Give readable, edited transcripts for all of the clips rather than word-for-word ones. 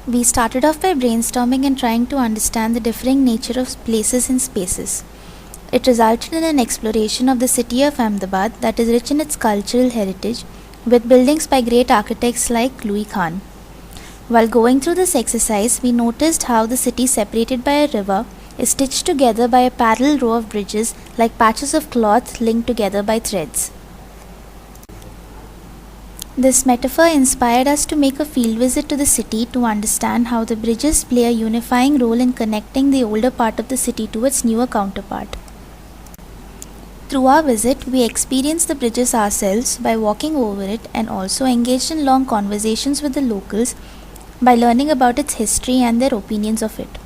We started off by brainstorming and trying to understand the differing nature of places and spaces. It resulted in an exploration of the city of Ahmedabad that is rich in its cultural heritage, with buildings by great architects like Louis Khan. While going through this exercise, we noticed how the city, separated by a river, is stitched together by a parallel row of bridges like patches of cloth linked together by threads. This metaphor inspired us to make a field visit to the city to understand how the bridges play a unifying role in connecting the older part of the city to its newer counterpart. Through our visit, we experienced the bridges ourselves by walking over it and also engaged in long conversations with the locals by learning about its history and their opinions of it.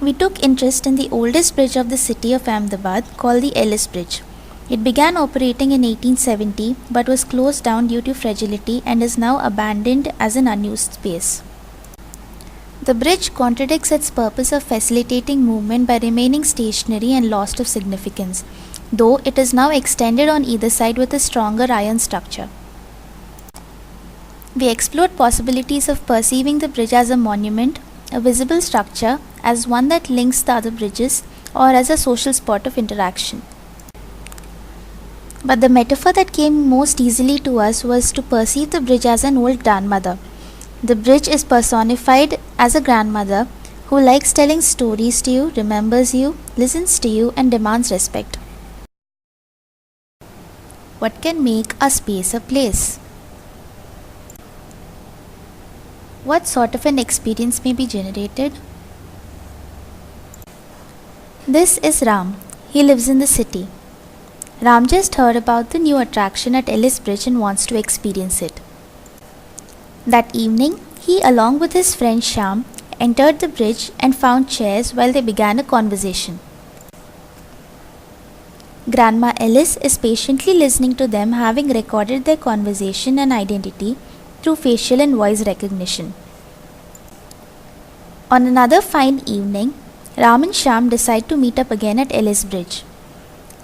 We took interest in the oldest bridge of the city of Ahmedabad called the Ellis Bridge. It began operating in 1870 but was closed down due to fragility and is now abandoned as an unused space. The bridge contradicts its purpose of facilitating movement by remaining stationary and lost of significance, though it is now extended on either side with a stronger iron structure. We explored possibilities of perceiving the bridge as a monument, a visible structure, as one that links the other bridges, or as a social spot of interaction. But the metaphor that came most easily to us was to perceive the bridge as an old grandmother. The bridge is personified as a grandmother who likes telling stories to you, remembers you, listens to you, and demands respect. What can make a space a place? What sort of an experience may be generated? This is Ram. He lives in the city. Ram just heard about the new attraction at Ellis Bridge and wants to experience it. That evening, he along with his friend Shyam entered the bridge and found chairs while they began a conversation. Grandma Ellis is patiently listening to them, having recorded their conversation and identity through facial and voice recognition. On another fine evening, Ram and Shyam decide to meet up again at Ellis Bridge.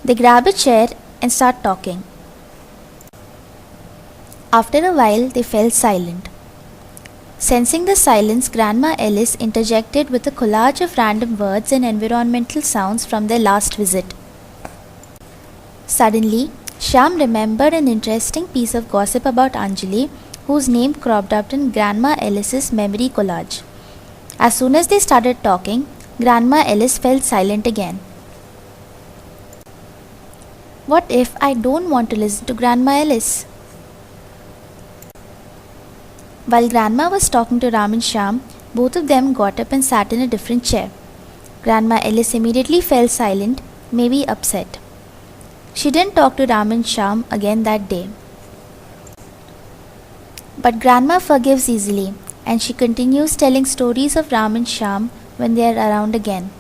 They grab a chair and start talking. After a while, they fell silent. Sensing the silence, Grandma Ellis interjected with a collage of random words and environmental sounds from their last visit. Suddenly, Shyam remembered an interesting piece of gossip about Anjali, whose name cropped up in Grandma Ellis's memory collage. As soon as they started talking, Grandma Ellis fell silent again. What if I don't want to listen to Grandma Ellis? While Grandma was talking to Ram and Shyam, both of them got up and sat in a different chair. Grandma Ellis immediately fell silent, maybe upset. She didn't talk to Ram and Shyam again that day. But Grandma forgives easily, and she continues telling stories of Ram and Shyam when they are around again.